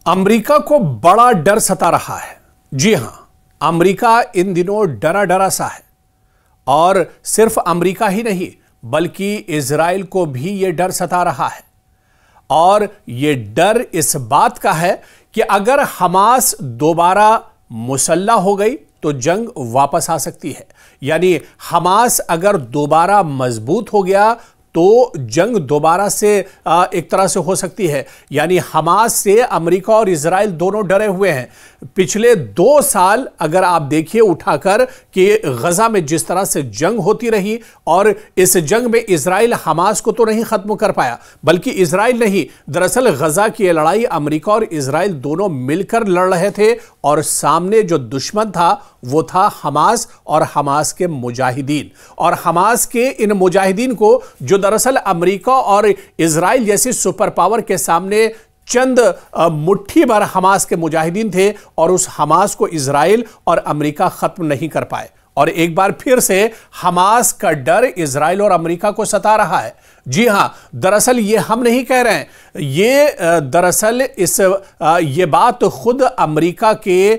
America को बड़ा डर सता रहा है। जी हां, अमेरिका इन दिनों डरा डरा सा है। और सिर्फ अमेरिका ही नहीं बल्कि इजराइल को भी यह डर सता रहा है। और यह डर इस बात का है कि अगर हमास दोबारा मुसल्लह हो गई तो जंग वापस आ सकती है। यानी हमास अगर दोबारा मजबूत हो गया तो जंग दोबारा से एक तरह से हो सकती है। यानी हमास से अमेरिका और इजराइल दोनों डरे हुए हैं। पिछले 2 साल अगर आप देखिए उठाकर कि गजा में जिस तरह से जंग होती रही, और इस जंग में इजराइल हमास को तो नहीं खत्म कर पाया, बल्कि इजराइल नहीं, दरअसल गजा की यह लड़ाई अमेरिका और इजराइल दोनों मिलकर लड़ रहे थे। और सामने जो दुश्मन था वो था हमास और हमास के मुजाहिदीन। और हमास के इन मुजाहिदीन को, जो दरअसल अमेरिका और इजराइल जैसी सुपर पावर के सामने चंद मुट्ठी भर हमास के मुजाहिदीन थे, और उस हमास को इजराइल और अमेरिका खत्म नहीं कर पाए। और एक बार फिर से हमास का डर इजराइल और अमेरिका को सता रहा है। जी हां, दरअसल ये हम नहीं कह रहे हैं, ये दरअसल ये बात खुद अमेरिका के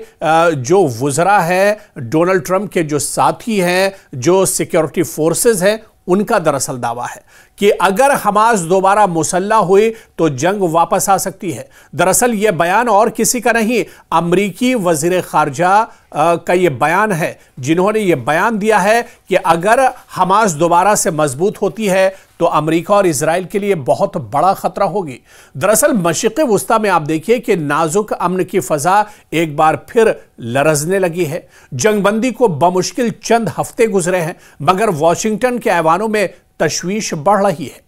जो वुज़रा है, डोनाल्ड ट्रंप के जो साथी हैं, जो सिक्योरिटी फोर्सेस हैं, उनका दरअसल दावा है कि अगर हमास दोबारा मुसल्लह हुई तो जंग वापस आ सकती है। दरअसल यह बयान और किसी का नहीं, अमरीकी वजीर खारजा का यह बयान है, जिन्होंने यह बयान दिया है कि अगर हमास दोबारा से मजबूत होती है तो अमेरिका और इजराइल के लिए बहुत बड़ा खतरा होगी। दरअसल मशरिक़ वुस्ता में आप देखिए कि नाजुक अमन की फजा एक बार फिर लरजने लगी है। जंगबंदी को बमुश्किल चंद हफ्ते गुजरे हैं, मगर वॉशिंगटन के ऐवानों में तशवीश बढ़ रही है।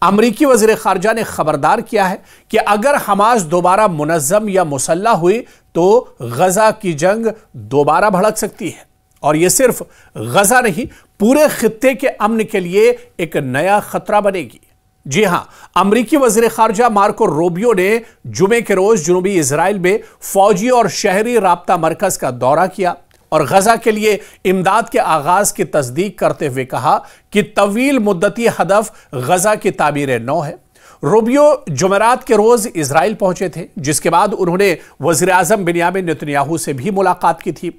अमरीकी वज़ीर ख़ारजा ने खबरदार किया है कि अगर हमास दोबारा मुनज़्ज़म या मुसल्लह हुई तो गजा की जंग दोबारा भड़क सकती है। और यह सिर्फ गजा नहीं, पूरे खित्ते के अमन के लिए एक नया खतरा बनेगी। जी हां, अमरीकी वज़ीर ख़ारजा मार्को रूबियो ने जुमे के रोज जनूबी इजराइल में फौजी और शहरी राब्ता मरकज का दौरा किया और गजा के लिए इमदाद के आगाज की तस्दीक करते हुए कहा कि तवील मुद्दती हदफ गजा की तामीर नौ है। रूबियो जुमेरात के रोज इजराइल पहुंचे थे, जिसके बाद उन्होंने वज़ीर आज़म बिन्यामिन नेतन्याहू से भी मुलाकात की थी।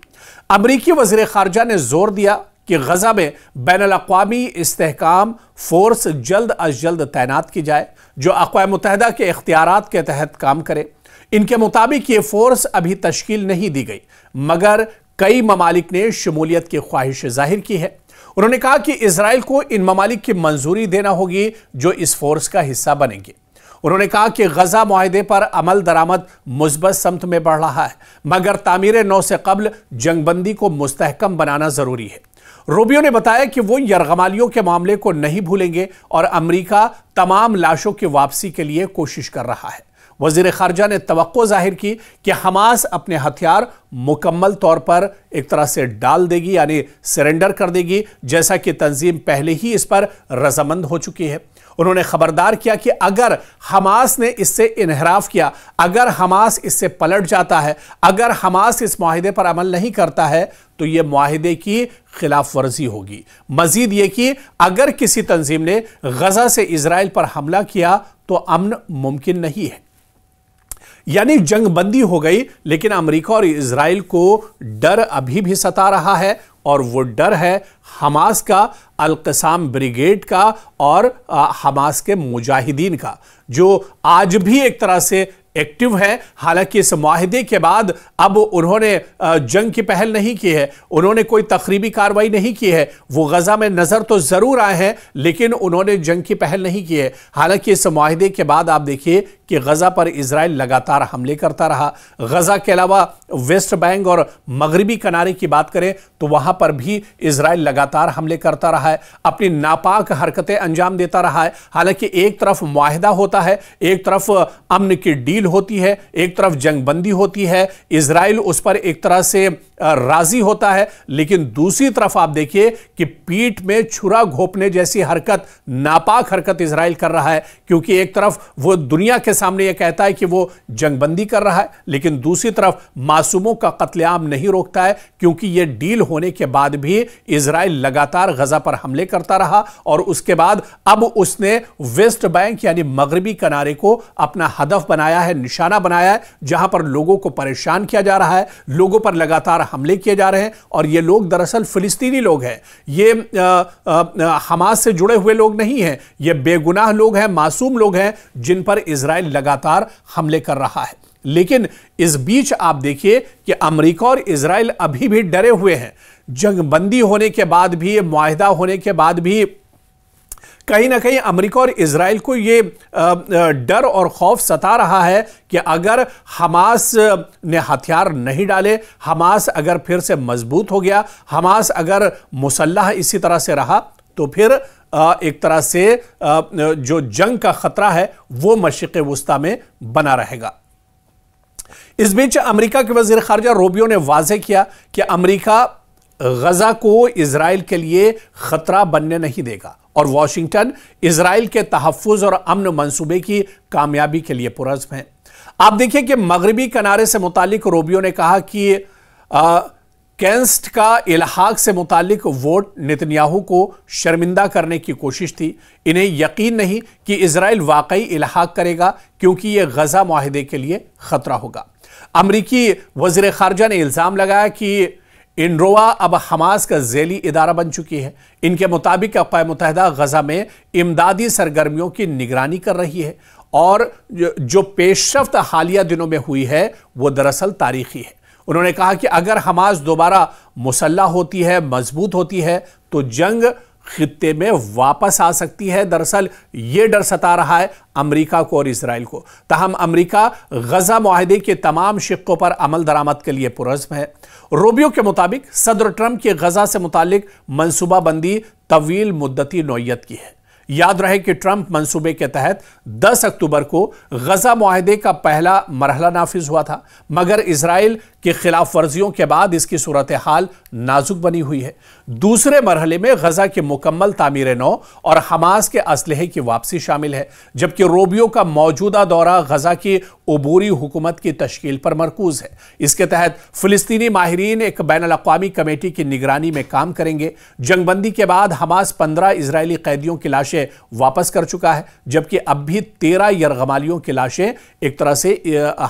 अमरीकी वज़ीर ख़ारजा ने जोर दिया कि गजा में बैनुल-अक़वामी इस्तेहकाम फोर्स जल्द अज जल्द तैनात की जाए, जो अक़वाम मुत्तहिदा के इख्तियारात के तहत काम करे। इनके मुताबिक ये फोर्स अभी तश्कील नहीं दी गई, मगर कई ममालिक ने शमूलियत की ख्वाहिश जाहिर की है। उन्होंने कहा कि इजराइल को इन ममालिक की मंजूरी देना होगी जो इस फोर्स का हिस्सा बनेंगे। उन्होंने कहा कि गजा मुआहदे पर अमल दरामद मुस्बत समत में बढ़ रहा है, मगर तामीर नौ से कबल जंगबंदी को मुस्तहकम बनाना जरूरी है। रूबियो ने बताया कि वो यरगमालियों के मामले को नहीं भूलेंगे और अमेरिका तमाम लाशों की वापसी के लिए कोशिश कर रहा है। वज़ीर ख़ारजा ने तवक्को जाहिर की कि हमास अपने हथियार मुकम्मल तौर पर एक तरह से डाल देगी, यानी सरेंडर कर देगी, जैसा कि तंजीम पहले ही इस पर रजामंद हो चुकी है। उन्होंने खबरदार किया कि अगर हमास ने इससे इन्हराफ किया, अगर हमास इससे पलट जाता है, अगर हमास इस मुआहिदे पर अमल नहीं करता है तो यह मुआहिदे की खिलाफ वर्जी होगी। मजीद यह कि अगर किसी तंजीम ने गजा से इजराइल पर हमला किया तो अमन मुमकिन नहीं है। यानी जंगबंदी हो गई, लेकिन अमेरिका और इजराइल को डर अभी भी सता रहा है, और वो डर है हमास का, अल-क़साम ब्रिगेड का और हमास के मुजाहिदीन का, जो आज भी एक तरह से एक्टिव है। हालांकि इस मुआहिदे के बाद अब उन्होंने जंग की पहल नहीं की है, उन्होंने कोई तखरीबी कार्रवाई नहीं की है। वो गजा में नजर तो जरूर आए हैं, लेकिन उन्होंने जंग की पहल नहीं की है। हालांकि इस मुआहिदे के बाद आप देखिए कि गजा पर इजराइल लगातार हमले करता रहा। गजा के अलावा वेस्ट बैंक और मगरबी किनारे की बात करें तो वहां पर भी इजराइल लगातार हमले करता रहा है, अपनी नापाक हरकतें अंजाम देता रहा है। हालांकि एक तरफ मुआहिदा होता है, एक तरफ अमन की डील होती है, एक तरफ जंगबंदी होती है, इजराइल उस पर एक तरह से राजी होता है, लेकिन दूसरी तरफ आप देखिए कि पीठ में छुरा घोंपने जैसी हरकत, नापाक हरकत इजराइल कर रहा है, क्योंकि एक तरफ वो दुनिया के सामने यह कहता है कि वो जंगबंदी कर रहा है, लेकिन दूसरी तरफ मासूमों का कत्लेआम नहीं रोकता है, क्योंकि यह डील होने के बाद भी इजराइल लगातार गजा पर हमले करता रहा और उसके बाद अब उसने वेस्ट बैंक यानी मगरबी किनारे को अपना हदफ बनाया है, निशाना बनाया है, जहां पर लोगों को परेशान किया जा रहा है, लोगों पर लगातार हमले किए जा रहे हैं। और ये लोग दरअसल फिलिस्तीनी लोग हैं, ये हमास से जुड़े हुए लोग नहीं हैं, ये बेगुनाह लोग हैं, मासूम लोग हैं जिन पर इजराइल लगातार हमले कर रहा है। लेकिन इस बीच आप देखिए कि अमेरिका और इजराइल अभी भी डरे हुए हैं। जंगबंदी होने के बाद भी, मुआहिदा होने के बाद भी कहीं ना कहीं अमेरिका और इजराइल को ये डर और खौफ सता रहा है कि अगर हमास ने हथियार नहीं डाले, हमास अगर फिर से मजबूत हो गया, हमास अगर मुसल्लह इसी तरह से रहा, तो फिर एक तरह से जो जंग का खतरा है वो मशरिक़ वुस्ता में बना रहेगा। इस बीच अमेरिका के वज़ीर ख़ारिजा रूबियो ने वाज़ेह किया कि अमेरिका गजा को इजराइल के लिए खतरा बनने नहीं देगा और वॉशिंगटन इजराइल के तहफ़्फ़ुज़ और अमन मंसूबे की कामयाबी के लिए पुरज़्म है। आप देखिए कि मगरबी किनारे से मुतालिक रूबियो ने कहा कि कैंस्ट का इल्हाक से मुतालिक वोट नेतन्याहू को शर्मिंदा करने की कोशिश थी। इन्हें यकीन नहीं कि इजराइल वाकई इल्हाक करेगा, क्योंकि यह गजा मुआहिदे के लिए खतरा होगा। अमरीकी वज़ीर ख़ारिजा ने इल्ज़ाम लगाया कि इनरोवा अब हमास का ज़ेली इदारा बन चुकी है। इनके मुताबिक अक़वाम मुत्तहिदा गजा में इमदादी सरगर्मियों की निगरानी कर रही है और जो पेशरफ्त हालिया दिनों में हुई है वो दरअसल तारीखी है। उन्होंने कहा कि अगर हमास दोबारा मुसल्लह होती है, मजबूत होती है, तो जंग खित्ते में वापस आ सकती है। दरअसल यह डर सता रहा है अमेरिका को और इजराइल को। ताहम अमेरिका गजा मुआहिदे के तमाम शिक्कों पर अमल दरामद के लिए पुरज़्म है। रूबियो के मुताबिक सदर ट्रंप की गजा से मुतालिक मनसूबाबंदी तवील मुद्दती नौइयत की है। याद रहे कि ट्रंप मंसूबे के तहत 10 अक्टूबर को गजा मुआहिदे का पहला मरहला नाफिज हुआ था, मगर इजराइल की खिलाफ वर्जियों के बाद इसकी सूरत हाल नाजुक बनी हुई है। दूसरे मरहले में गजा की मुकम्मल तामीर नौ और हमास के असलहे की वापसी शामिल है, जबकि रूबियो का मौजूदा दौरा गजा की उबूरी हुकूमत की तश्कील पर मरकूज है। इसके तहत फिलिस्तीनी माहिरीन एक बैनुल-अक़वामी कमेटी की निगरानी में काम करेंगे। जंगबंदी के बाद हमास 15 इजरायली कैदियों की लाशें वापस कर चुका है, जबकि अब भी 13 यरगमालियों की लाशें एक तरह से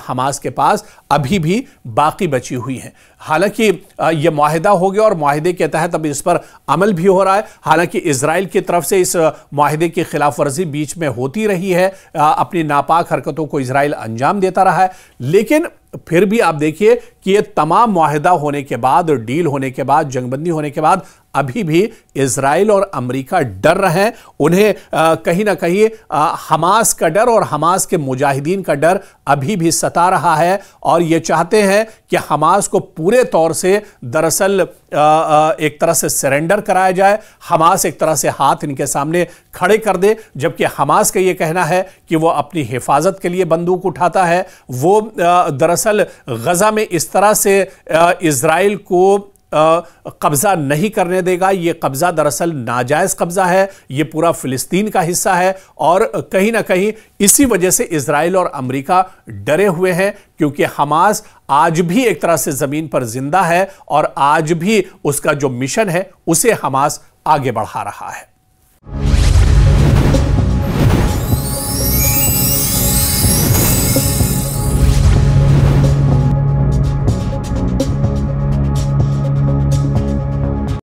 हमास के पास अभी भी बाकी बची हुई हैं। हालांकि यह मुआहिदा हो गया और मुआहिदे के तहत अब इस पर अमल भी हो रहा है। हालांकि इजराइल की तरफ से इस मुआहिदे की खिलाफ वर्जी बीच में होती रही है, अपनी नापाक हरकतों को इजराइल अंजाम देता रहा है, लेकिन फिर भी आप देखिए कि ये तमाम मुआहिदा होने के बाद, डील होने के बाद, जंगबंदी होने के बाद अभी भी इजराइल और अमेरिका डर रहे हैं। उन्हें कहीं ना कहीं हमास का डर और हमास के मुजाहिदीन का डर अभी भी सता रहा है और ये चाहते हैं कि हमास को पूरे तौर से दरअसल एक तरह से सरेंडर कराया जाए, हमास एक तरह से हाथ इनके सामने खड़े कर दे, जबकि हमास का ये कहना है कि वो अपनी हिफाजत के लिए बंदूक उठाता है। वो दरअसल गजा में इस तरह से इजराइल को कब्जा नहीं करने देगा। यह कब्जा दरअसल नाजायज कब्जा है, यह पूरा फिलिस्तीन का हिस्सा है और कहीं ना कहीं इसी वजह से इजराइल और अमेरिका डरे हुए हैं, क्योंकि हमास आज भी एक तरह से जमीन पर जिंदा है और आज भी उसका जो मिशन है उसे हमास आगे बढ़ा रहा है।